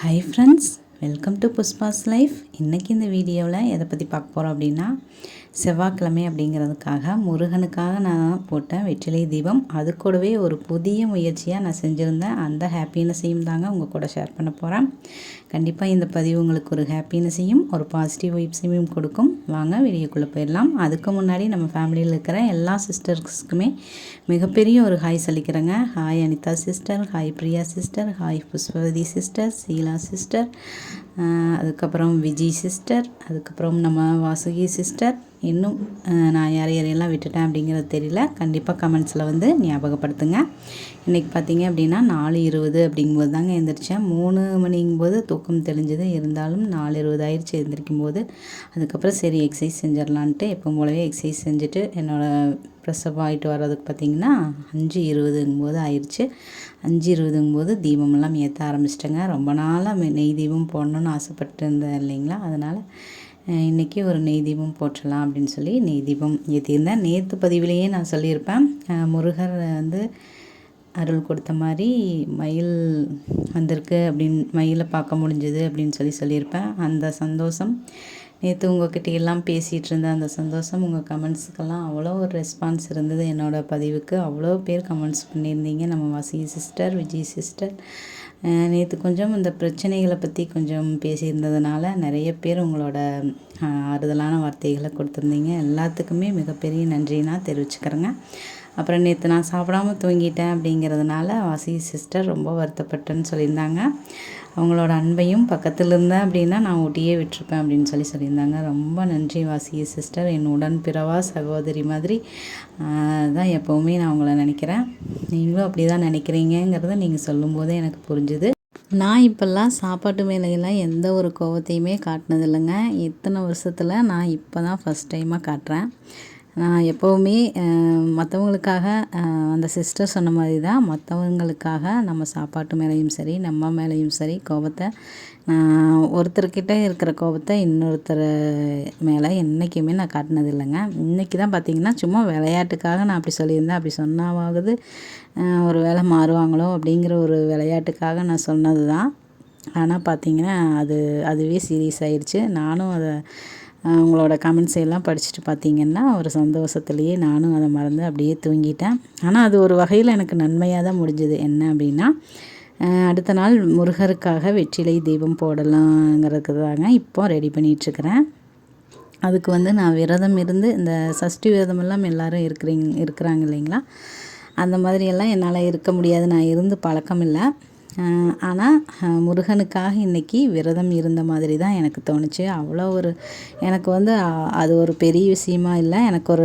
Hi friends, welcome to Pushpa's life. இன்றைக்கி இந்த வீடியோவில் எதை பற்றி பார்க்க போகிறோம் அப்படின்னா, செவ்வாய்க்கிழமை அப்படிங்கிறதுக்காக முருகனுக்காக நான் போட்டேன் வெற்றிலை தீபம். அது கூடவே ஒரு புதிய முயற்சியாக நான் செஞ்சுருந்தேன். அந்த ஹாப்பினஸையும் தாங்க உங்கள் கூட ஷேர் பண்ண போகிறேன். கண்டிப்பாக இந்த பதிவு உங்களுக்கு ஒரு ஹாப்பினஸையும் ஒரு பாசிட்டிவ் வைப்ஸையும் கொடுக்கும். வாங்க வீடியோக்குள்ளே போயிடலாம். அதுக்கு முன்னாடி நம்ம ஃபேமிலியில் இருக்கிற எல்லா சிஸ்டர்ஸ்க்குமே மிகப்பெரிய ஒரு ஹாய் சொல்லிக்கிறேங்க. Hi Anitha sister, hi Priya sister, hi Pushpavathi sister, Sheela sister, அதுக்கப்புறம் விஜி சிஸ்டர், அதுக்கப்புறம் நம்ம வாசுகி சிஸ்டர். இன்னும் நான் யாரையெல்லாம் விட்டுட்டேன் அப்படிங்கிறது தெரியல. கண்டிப்பாக கமெண்ட்ஸில் வந்து ஞாபகப்படுத்துங்க. இன்றைக்கி பார்த்தீங்க அப்படின்னா 4:20 அப்படிங்கும்போது தாங்க எழுந்திரிச்சேன். 3 மணிங்கும்போது தூக்கம் தெளிஞ்சது. இருந்தாலும் 4:20 ஆயிடுச்சு எழுந்திரிக்கும்போது. அதுக்கப்புறம் சரி எக்ஸசைஸ் செஞ்சிடலான்ட்டு எப்போ போலவே எக்ஸசைஸ் செஞ்சுட்டு என்னோடய ப்ரெஸ்அப் ஆகிட்டு வர்றதுக்கு பார்த்திங்கன்னா 5:20 ஆயிடுச்சு. 5:20 தீபமெல்லாம் ஏற்ற ஆரம்பிச்சிட்டேங்க. ரொம்ப நாளாக நெய் தீபம் போடணுன்னு ஆசைப்பட்டு இருந்தேன் இல்லைங்களா. அதனால் இன்றைக்கி ஒரு நெய் தீபம் போட்டுடலாம் அப்படின்னு சொல்லி நெய் தீபம் ஏற்றியிருந்தேன். நேற்று பதிவிலேயே நான் சொல்லியிருப்பேன், முருகர் வந்து அருள் கொடுத்த மாதிரி மயில் வந்திருக்கு அப்படின்னு, மயிலை பார்க்க முடிஞ்சுது அப்படின்னு சொல்லியிருப்பேன். அந்த சந்தோஷம் நேற்று உங்கள்கிட்ட எல்லாம் பேசிகிட்டு இருந்த அந்த சந்தோஷம், உங்கள் கமெண்ட்ஸுக்கெல்லாம் அவ்வளோ ஒரு ரெஸ்பான்ஸ் இருந்தது. என்னோடய பதிவுக்கு அவ்வளோ பேர் கமெண்ட்ஸ் பண்ணியிருந்தீங்க. நம்ம வாசி சிஸ்டர், விஜய் சிஸ்டர். நேற்று கொஞ்சம் இந்த பிரச்சனைகளை பற்றி கொஞ்சம் பேசியிருந்ததுனால நிறைய பேர் உங்களோட ஆறுதலான வார்த்தைகளை கொடுத்துருந்தீங்க. எல்லாத்துக்குமே மிகப்பெரிய நன்றி நான் தெரிவிச்சுக்கிறேங்க. அப்புறம் நேற்று நான் சாப்பிடாமல் தூங்கிட்டேன் அப்படிங்கிறதுனால வாசி சிஸ்டர் ரொம்ப வருத்தப்பட்டேன்னு சொல்லியிருந்தாங்க. அவங்களோட அன்பையும் பக்கத்தில் இருந்தேன் அப்படின்னா நான் ஊட்டியே விட்டுருப்பேன் அப்படின்னு சொல்லியிருந்தாங்க. ரொம்ப நன்றி வாசி சிஸ்டர். என் உடன் பிறவா சகோதரி மாதிரி தான் எப்போவுமே நான் உங்களை நினைக்கிறேன். நீங்களும் அப்படி தான் நினைக்கிறீங்கிறத நீங்கள் சொல்லும்போதே எனக்கு புரிஞ்சுது. நான் இப்போல்லாம் சாப்பாட்டு மேலையெல்லாம் எந்த ஒரு கோவத்தையுமே காட்டினதில்லைங்க. இத்தனை வருஷத்தில் நான் இப்போ தான் ஃபஸ்ட் டைமாக காட்டுறேன். நான் எப்போவுமே மற்றவங்களுக்காக, அந்த சிஸ்டர் சொன்ன மாதிரி தான், மற்றவங்களுக்காக நம்ம சாப்பாட்டு மேலேயும் சரி நம்ம மேலேயும் சரி கோபத்தை, ஒருத்தர்கிட்ட இருக்கிற கோபத்தை இன்னொருத்தர் மேலே என்றைக்குமே நான் காட்டினது இல்லைங்க. இன்றைக்கி தான் பார்த்திங்கன்னா சும்மா விளையாட்டுக்காக நான் அப்படி சொல்லியிருந்தேன். அப்படி சொன்னாவது ஒரு வேளை மாறுவாங்களோ அப்படிங்கிற ஒரு விளையாட்டுக்காக நான் சொன்னது தான். ஆனால் பார்த்திங்கன்னா அதுவே சீரியஸ் ஆயிடுச்சு. நானும் அதை உங்களோட கமெண்ட்ஸ் எல்லாம் படிச்சுட்டு பார்த்திங்கன்னா ஒரு சந்தோஷத்துலேயே நானும் அதை மறந்து அப்படியே தூங்கிட்டேன். ஆனால் அது ஒரு வகையில் எனக்கு நன்மையாக தான் முடிஞ்சுது. என்ன அப்படின்னா, அடுத்த நாள் முருகருக்காக வெற்றிலை தீபம் போடலாங்கிறதுக்கு தாங்க இப்போ ரெடி பண்ணிகிட்ருக்கிறேன். அதுக்கு வந்து நான் விரதம் இருந்து, இந்த சஷ்டி விரதமெல்லாம் எல்லோரும் இருக்கிறாங்க இல்லைங்களா, அந்த மாதிரியெல்லாம் என்னால் இருக்க முடியாது. நான் இருந்து பழக்கம் இல்லை. ஆனால் முருகனுக்காக இன்றைக்கி விரதம் இருந்த மாதிரி தான் எனக்கு தோணுச்சு. அவ்வளோ ஒரு எனக்கு வந்து அது ஒரு பெரிய விஷயமா இல்லை. எனக்கு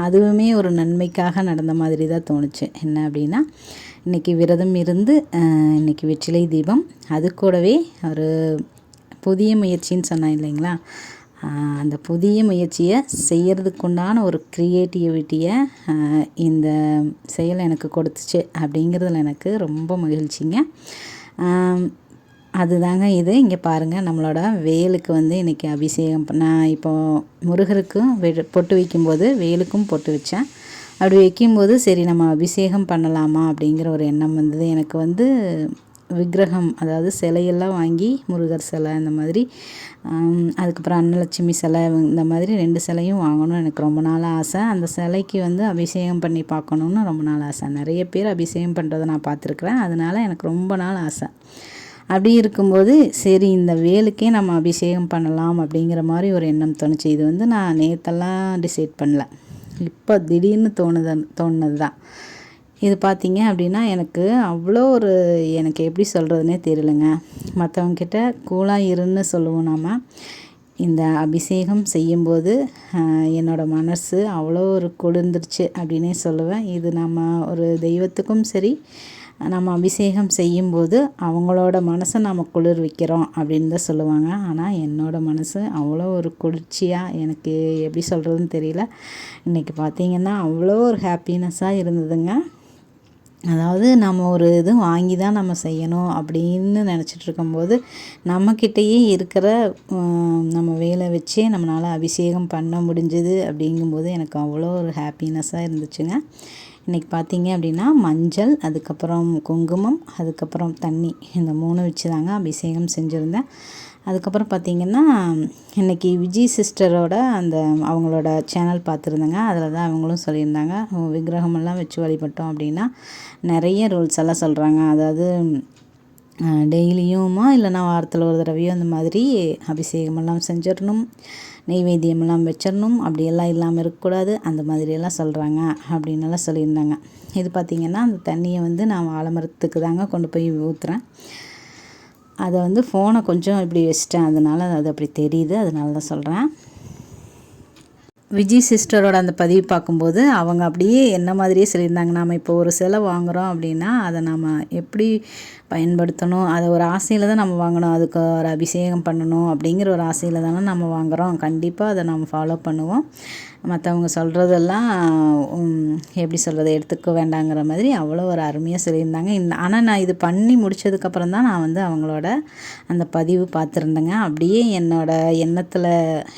அதுவுமே ஒரு நன்மைக்காக நடந்த மாதிரி தான் தோணுச்சு. என்ன அப்படின்னா, இன்றைக்கி விரதம் இருந்து இன்றைக்கி வெற்றிலை தீபம், அது கூடவே ஒரு புதிய முயற்சின்னு சொன்னேன் இல்லைங்களா, அந்த புதிய முயற்சியை செய்கிறதுக்குண்டான ஒரு க்ரியேட்டிவிட்டியை இந்த செயல் எனக்கு கொடுத்துச்சு அப்படிங்கிறதுல எனக்கு ரொம்ப மகிழ்ச்சிங்க. அதுதாங்க இது. இங்கே பாருங்கள், நம்மளோட வேலுக்கு வந்து இன்றைக்கி அபிஷேகம் நான் இப்போது முருகருக்கும் பொட்டு வைக்கும்போது வேலுக்கும் பொட்டு வச்சேன். அப்படி வைக்கும்போது சரி நம்ம அபிஷேகம் பண்ணலாமா அப்படிங்கிற ஒரு எண்ணம் வந்தது எனக்கு. வந்து விக்கிரகம், அதாவது சிலையெல்லாம் வாங்கி, முருகர் சிலை இந்த மாதிரி, அதுக்கப்புறம் அன்னலட்சுமி சிலை, இந்த மாதிரி 2 சிலையும் வாங்கணும்னு எனக்கு ரொம்ப நாள் ஆசை. அந்த சிலைக்கு வந்து அபிஷேகம் பண்ணி பார்க்கணுன்னு ரொம்ப நாள் ஆசை. நிறைய பேர் அபிஷேகம் பண்ணுறதை நான் பார்த்துருக்குறேன். அதனால் எனக்கு ரொம்ப நாள் ஆசை. அப்படி இருக்கும்போது சரி இந்த வேலுக்கே நம்ம அபிஷேகம் பண்ணலாம் அப்படிங்கிற மாதிரி ஒரு எண்ணம் தோணுச்சு. இது வந்து நான் நேற்றெல்லாம் டிசைட் பண்ணல, இப்போ திடீர்னு தோணுனது தான். இது பார்த்திங்க அப்படின்னா எனக்கு அவ்வளோ எனக்கு எப்படி சொல்கிறதுனே தெரியலைங்க. மற்றவங்கிட்ட கூலாக இருன்னு சொல்லுவோம் நாம். இந்த அபிஷேகம் செய்யும்போது என்னோடய மனசு அவ்வளோ ஒரு குளிர்ந்துருச்சு அப்படின்னே சொல்லுவேன். இது நம்ம ஒரு தெய்வத்துக்கும் சரி, நம்ம அபிஷேகம் செய்யும்போது அவங்களோட மனசை நம்ம குளிர் வைக்கிறோம் அப்படின்னு தான் சொல்லுவாங்க. ஆனால் என்னோடய மனசு அவ்வளோ ஒரு குளிர்ச்சியாக, எனக்கு எப்படி சொல்கிறதுன்னு தெரியல. இன்றைக்கி பார்த்திங்கன்னா அவ்வளோ ஒரு ஹாப்பினஸ்ஸாக இருந்ததுங்க. அதாவது நம்ம ஒரு இது வாங்கி தான் நம்ம செய்யணும் அப்படின்னு நினச்சிட்டு இருக்கும்போது, நம்மக்கிட்டேயே இருக்கிற நம்ம வேலை வச்சே நம்மளால் அபிஷேகம் பண்ண முடிஞ்சுது அப்படிங்கும்போது எனக்கு அவ்வளோ ஒரு ஹாப்பினஸ்ஸாக இருந்துச்சுங்க. இன்றைக்கி பார்த்திங்க அப்படின்னா மஞ்சள், அதுக்கப்புறம் குங்குமம், அதுக்கப்புறம் தண்ணி, இந்த 3 வச்சு தாங்க அபிஷேகம் செஞ்சுருந்தேன். அதுக்கப்புறம் பார்த்திங்கன்னா இன்றைக்கி விஜய் சிஸ்டரோட அந்த அவங்களோட சேனல் பார்த்துருந்தேங்க. அதில் தான் அவங்களும் சொல்லியிருந்தாங்க, விக்கிரகமெல்லாம் வச்சு வழிபட்டோம் அப்படின்னா நிறைய ரூல்ஸ் எல்லாம் சொல்கிறாங்க. அதாவது டெய்லியுமா இல்லைனா வாரத்தில் ஒரு தடவையோ அந்த மாதிரி அபிஷேகமெல்லாம் செஞ்சிடணும், நெய்வேத்தியமெல்லாம் வச்சிடணும், அப்படியெல்லாம் இல்லாமல் இருக்கக்கூடாது, அந்த மாதிரியெல்லாம் சொல்கிறாங்க அப்படின்னெல்லாம் சொல்லியிருந்தாங்க. இது பார்த்திங்கன்னா அந்த தண்ணியை வந்து நான் ஆலமரத்துக்கு தாங்க கொண்டு போய் ஊற்றுறேன். அதை வந்து ஃபோனை கொஞ்சம் இப்படி வச்சிட்டேன், அதனால் அது அப்படி தெரியுது, அதனால தான் சொல்கிறேன். விஜய் சிஸ்டரோட அந்த பதிவு பார்க்கும்போது அவங்க அப்படியே என்ன மாதிரியே சொல்லியிருந்தாங்க, நாம் இப்போ ஒரு சிலை வாங்குகிறோம் அப்படின்னா அதை நாம் எப்படி பயன்படுத்தணும், அதை ஒரு ஆசையில் தான் நம்ம வாங்கணும், அதுக்கு ஒரு அபிஷேகம் பண்ணணும் அப்படிங்கிற ஒரு ஆசையில் தானே நம்ம வாங்குகிறோம். கண்டிப்பாக அதை நம்ம ஃபாலோ பண்ணுவோம். மற்றவங்க சொல்கிறதெல்லாம் எப்படி சொல்கிறது, எடுத்துக்க வேண்டாங்கிற மாதிரி அவ்வளோ ஒரு அருமையாக சொல்லியிருந்தாங்க. ஆனால் நான் இது பண்ணி முடித்ததுக்கப்புறம் தான் நான் வந்து அவங்களோட அந்த பதிவு பார்த்துருந்தேங்க. அப்படியே என்னோடய எண்ணத்தில்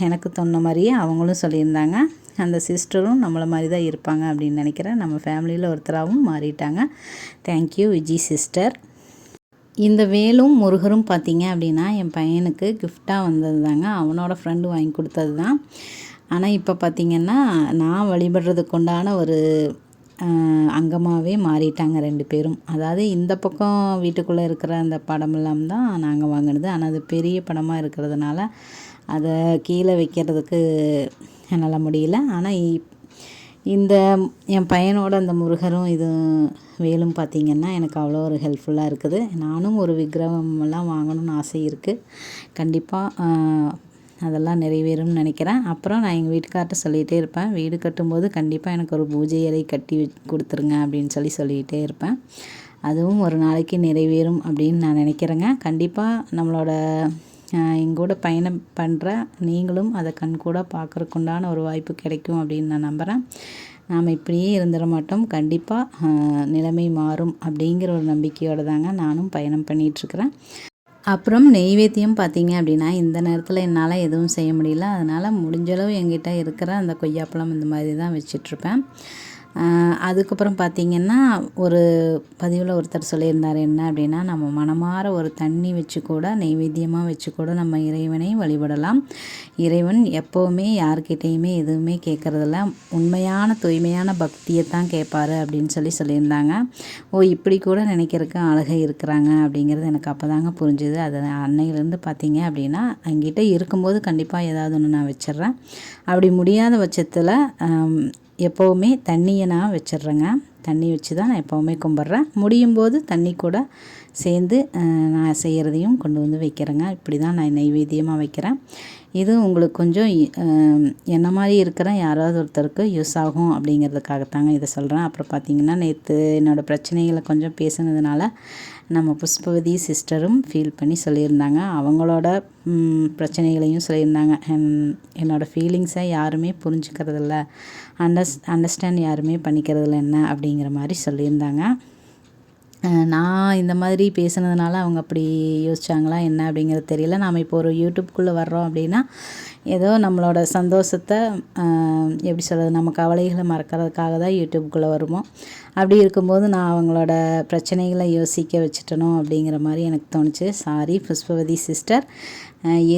எனக்கு தோணுன மாதிரியே அவங்களும் சொல்லியிருந்தாங்க. அந்த சிஸ்டரும் நம்மளை மாதிரி தான் இருப்பாங்க அப்படின்னு நினைக்கிறேன். நம்ம ஃபேமிலியில் ஒருத்தராகவும் மாறிட்டாங்க. Thank you Viji sister. இந்த வேலும் முருகரும் பார்த்திங்க அப்படின்னா என் பையனுக்கு கிஃப்டாக வந்தது தாங்க. அவனோட ஃப்ரெண்டு வாங்கி கொடுத்தது தான். ஆனால் இப்போ பார்த்திங்கன்னா நான் வழிபடுறதுக்கு உண்டான ஒரு அங்கமாகவே மாறிட்டாங்க 2 பேரும். அதாவது இந்த பக்கம் வீட்டுக்குள்ளே இருக்கிற அந்த படமெல்லாம் தான் நாங்கள் வாங்கினது. ஆனால் அது பெரிய படமாக இருக்கிறதுனால அதை கீழே வைக்கிறதுக்கு என்னால் முடியல. ஆனால் இந்த என் பையனோட அந்த முருகரும் இது வேலும் பார்த்திங்கன்னா எனக்கு அவ்வளோ ஒரு ஹெல்ப்ஃபுல்லாக இருக்குது. நானும் ஒரு விக்கிரகமெல்லாம் வாங்கணும்னு ஆசை இருக்குது. கண்டிப்பாக அதெல்லாம் நிறைவேறும்னு நினைக்கிறேன். அப்புறம் நான் எங்கள் வீட்டுக்கார்ட்ட சொல்லிகிட்டே இருப்பேன், வீடு கட்டும்போது கண்டிப்பாக எனக்கு ஒரு பூஜை அறை கட்டி கொடுத்துருங்க அப்படின்னு சொல்லிகிட்டே இருப்பேன். அதுவும் ஒரு நாளைக்கு நிறைவேறும் அப்படின்னு நான் நினைக்கிறேங்க. கண்டிப்பாக நம்மளோட எங்கூட பயணம் பண்ணுற நீங்களும் அதை கண்கூட பார்க்குறக்குண்டான ஒரு வாய்ப்பு கிடைக்கும் அப்படின்னு நான் நம்புகிறேன். நாம் இப்படியே இருந்துட மாட்டோம், கண்டிப்பாக நிலைமை மாறும் அப்படிங்கிற ஒரு நம்பிக்கையோடு தாங்க நானும் பயணம் பண்ணிகிட்ருக்கிறேன். அப்புறம் நெய்வேத்தியம் பார்த்திங்க அப்படின்னா இந்த நேரத்தில் என்னால் எதுவும் செய்ய முடியல. அதனால் முடிஞ்சளவு என்கிட்ட இருக்கிற அந்த கொய்யாப்பழம் இந்த மாதிரி தான் வச்சிட்ருப்பேன். அதுக்கப்புறம் பார்த்திங்கன்னா ஒரு பதிவில் ஒருத்தர் சொல்லியிருந்தார், என்ன அப்படின்னா நம்ம மனமார ஒரு தண்ணி வச்சு கூட நெய்வேத்தியமாக வச்சு கூட நம்ம இறைவனை வழிபடலாம். இறைவன் எப்போவுமே யார்கிட்டையுமே எதுவுமே கேட்குறதில்ல, உண்மையான தூய்மையான பக்தியை தான் கேட்பாரு அப்படின்னு சொல்லியிருந்தாங்க. இப்படி கூட நினைக்கிறதுக்கு ஆளுகை இருக்கிறாங்க அப்படிங்கிறது எனக்கு அப்போ தாங்க புரிஞ்சுது. அது அன்னையிலேருந்து பார்த்திங்க அப்படின்னா என்கிட்ட இருக்கும்போது கண்டிப்பாக ஏதாவது ஒன்று நான் வச்சிட்றேன். அப்படி முடியாத பட்சத்தில் எப்போவுமே தண்ணியை நான் வச்சிட்றேங்க. தண்ணி வச்சு தான் நான் எப்போவுமே கும்பிட்றேன். முடியும் போது தண்ணி கூட சேர்ந்து நான் செய்கிறதையும் கொண்டு வந்து வைக்கிறேங்க. இப்படி தான் நான் நெய்வேத்தியமாக வைக்கிறேன். இது உங்களுக்கு கொஞ்சம் என்ன மாதிரி இருக்கிற யாராவது ஒருத்தருக்கு யூஸ் ஆகும் அப்படிங்கிறதுக்காகத்தாங்க இதை சொல்கிறேன். அப்புறம் பார்த்திங்கன்னா நேற்று என்னோடய பிரச்சனைகளை கொஞ்சம் பேசுனதுனால நம்ம புஷ்பவதி சிஸ்டரும் ஃபீல் பண்ணி சொல்லியிருந்தாங்க. அவங்களோட பிரச்சனைகளையும் சொல்லியிருந்தாங்க. என்னோடய ஃபீலிங்ஸை யாருமே புரிஞ்சுக்கிறதில்ல, அண்டர்ஸ்டாண்ட் யாருமே பண்ணிக்கிறதில்ல என்ன அப்படிங்கிற மாதிரி சொல்லியிருந்தாங்க. நான் இந்த மாதிரி பேசுனதுனால அவங்க அப்படி யோசிச்சாங்களா என்ன அப்படிங்கிறது தெரியல. நாம் இப்போ ஒரு யூடியூப்குள்ளே வர்றோம் அப்படின்னா ஏதோ நம்மளோட சந்தோஷத்தை எப்படி சொல்கிறது, நம்ம கவலைகளை மறக்கிறதுக்காக தான் யூடியூப்குள்ளே வருவோம். அப்படி இருக்கும்போது நான் அவங்களோட பிரச்சனைகளை யோசிக்க வச்சுட்டனோ அப்படிங்கிற மாதிரி எனக்கு தோணுச்சு. சாரி புஷ்பவதி சிஸ்டர்.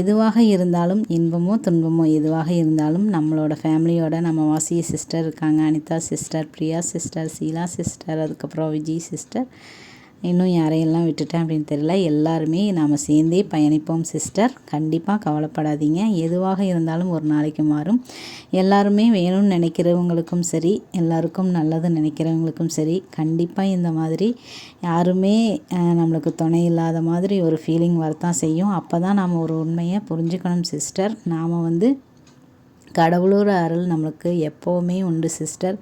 எதுவாக இருந்தாலும் இன்பமோ துன்பமோ எதுவாக இருந்தாலும் நம்மளோட ஃபேமிலியோட நம்ம வாசிய சிஸ்டர் இருக்காங்க, Anitha sister, Priya sister, Sheela sister, அதுக்கப்புறம் விஜய் சிஸ்டர், இன்னும் யாரையெல்லாம் விட்டுட்டேன் அப்படின்னு தெரியல. எல்லாருமே நாம் சேர்ந்தே பயணிப்போம் சிஸ்டர். கண்டிப்பாக கவலைப்படாதீங்க, எதுவாக இருந்தாலும் ஒரு நாளைக்கு மாறும். எல்லாருமே வேணும்னு நினைக்கிறவங்களுக்கும் சரி, எல்லாருக்கும் நல்லது நினைக்கிறவங்களுக்கும் சரி, கண்டிப்பாக இந்த மாதிரி யாருமே நம்மளுக்கு துணை இல்லாத மாதிரி ஒரு ஃபீலிங் வரத்தான் செய்யும். அப்போ தான் நாம் ஒரு உண்மையை புரிஞ்சுக்கணும் சிஸ்டர். நாம் வந்து கடவுளோட அருள் நம்மளுக்கு எப்போவுமே உண்டு சிஸ்டர்.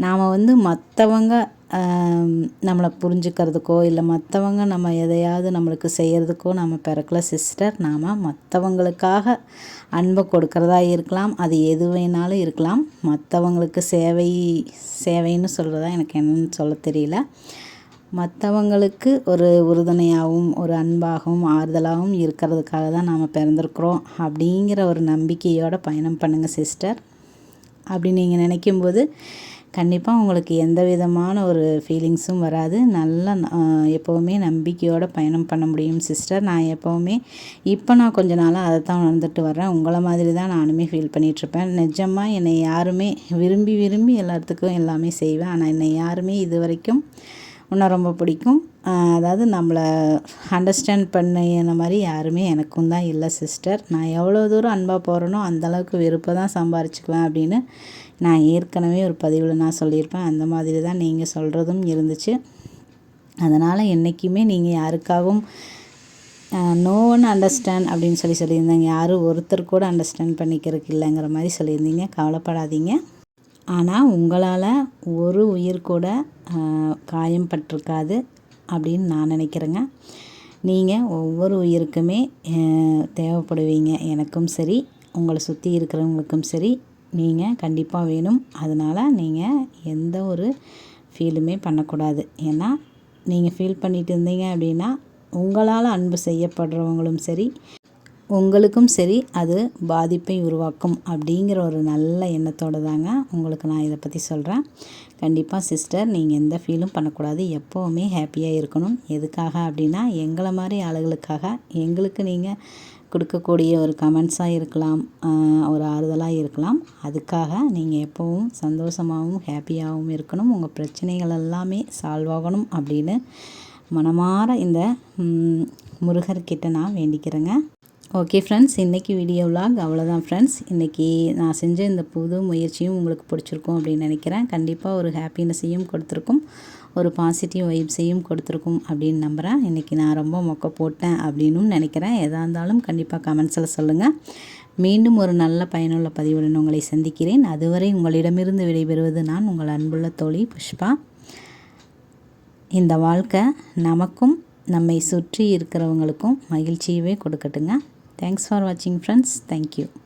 நாம் மற்றவங்க நம்மளை புரிஞ்சுக்கிறதுக்கோ இல்லை மற்றவங்க நம்ம எதையாவது நம்மளுக்கு செய்கிறதுக்கோ நம்ம பிறக்கல சிஸ்டர். நாம் மற்றவங்களுக்காக அன்பை கொடுக்குறதா இருக்கலாம், அது எது வேணாலும் இருக்கலாம். மற்றவங்களுக்கு சேவைன்னு சொல்கிறதா எனக்கு என்னன்னு சொல்ல தெரியல. மற்றவங்களுக்கு ஒரு உறுதுணையாகவும் ஒரு அன்பாகவும் ஆறுதலாகவும் இருக்கிறதுக்காக தான் நாம் பிறந்திருக்கிறோம் அப்படிங்கிற ஒரு நம்பிக்கையோடு பயணம் பண்ணுங்கள் சிஸ்டர். அப்படி நீங்கள் நினைக்கும்போது கண்டிப்பாக உங்களுக்கு எந்த விதமான ஒரு ஃபீலிங்ஸும் வராது. நல்லா எப்போவுமே நம்பிக்கையோடு பயணம் பண்ண முடியும் சிஸ்டர். நான் எப்போவுமே இப்போ நான் கொஞ்ச நாளாக அதை தான் உணர்ந்துட்டு வரேன். உங்களை மாதிரி தான் நானுமே ஃபீல் பண்ணிகிட்ருப்பேன். நிஜமாக என்னை யாருமே விரும்பி விரும்பி எல்லாத்துக்கும் எல்லாமே செய்வேன். ஆனால் என்னை யாருமே இது வரைக்கும் உன்னை ரொம்ப பிடிக்கும், அதாவது நம்மளை அண்டர்ஸ்டாண்ட் பண்ணின மாதிரி யாருமே எனக்கும் தான் இல்லை சிஸ்டர். நான் எவ்வளோ தூரம் அன்பாக போகிறேனோ அந்தளவுக்கு வெறுப்பை தான் சம்பாரிச்சுக்குவேன் அப்படின்னு நான் ஏற்கனவே ஒரு பதிவில் நான் சொல்லியிருப்பேன். அந்த மாதிரி தான் நீங்கள் சொல்கிறதும் இருந்துச்சு. அதனால் என்றைக்குமே நீங்கள் யாருக்காகவும் நோ ஒன் அண்டர்ஸ்டாண்ட் அப்படின்னு சொல்லியிருந்தீங்க. யாரும் ஒருத்தர் கூட அண்டர்ஸ்டாண்ட் பண்ணிக்கிறதுக்கு இல்லைங்கிற மாதிரி சொல்லியிருந்தீங்க. கவலைப்படாதீங்க. ஆனால் உங்களால் ஒரு உயிர் கூட காயம் பட்டிருக்காது அப்படின்னு நான் நினைக்கிறேங்க. நீங்கள் ஒவ்வொரு உயிருக்குமே தேவைப்படுவீங்க. எனக்கும் சரி, உங்களை சுற்றி இருக்கிறவங்களுக்கும் சரி, நீங்கள் கண்டிப்பாக வேணும். அதனால் நீங்கள் எந்த ஒரு ஃபீலுமே பண்ணக்கூடாது. ஏன்னா நீங்கள் ஃபீல் பண்ணிட்டு இருந்தீங்க அப்படின்னா உங்களால் அன்பு செய்யப்படுறவங்களும் சரி, உங்களுக்கும் சரி அது பாதிப்பை உருவாக்கும் அப்படிங்கிற ஒரு நல்ல எண்ணத்தோடு தாங்க உங்களுக்கு நான் இதை பற்றி சொல்கிறேன். கண்டிப்பாக சிஸ்டர், நீங்கள் எந்த ஃபீலும் பண்ணக்கூடாது. எப்போவுமே ஹாப்பியாக இருக்கணும். எதுக்காக அப்படின்னா எங்களை மாதிரி ஆளுகளுக்காக, எங்களுக்கு நீங்கள் கொடுக்கக்கூடிய ஒரு கமெண்ட்ஸாக இருக்கலாம், ஒரு ஆறுதலாக இருக்கலாம். அதுக்காக நீங்கள் எப்போவும் சந்தோஷமாகவும் ஹாப்பியாகவும் இருக்கணும். உங்கள் பிரச்சனைகள் எல்லாமே சால்வ் ஆகணும் அப்படின்னு மனமாற இந்த முருகர்கிட்ட நான் வேண்டிக்கிறேங்க. ஓகே ஃப்ரெண்ட்ஸ், இன்றைக்கி வீடியோ விலாக் அவ்வளோதான் ஃப்ரெண்ட்ஸ். இன்றைக்கி நான் செஞ்ச இந்த புது முயற்சியும் உங்களுக்கு பிடிச்சிருக்கும் அப்படின்னு நினைக்கிறேன். கண்டிப்பாக ஒரு ஹாப்பினஸையும் கொடுத்துருக்கும், ஒரு பாசிட்டிவ் வைப்ஸையும் கொடுத்துருக்கும் அப்படின்னு நம்புகிறேன். இன்றைக்கி நான் ரொம்ப மொக்க போட்டேன் அப்படின்னும் நினைக்கிறேன். எதாக இருந்தாலும் கண்டிப்பாக கமெண்ட்ஸில் சொல்லுங்கள். மீண்டும் ஒரு நல்ல பயனுள்ள பதிவுடன் உங்களை சந்திக்கிறேன். அதுவரை உங்களிடமிருந்து விடைபெறுவது நான் உங்கள் அன்புள்ள தோழி புஷ்பா. இந்த வாழ்க்கை நமக்கும் நம்மை சுற்றி இருக்கிறவங்களுக்கும் மகிழ்ச்சியவே கொடுக்கட்டுங்க. Thanks for watching friends. Thank you.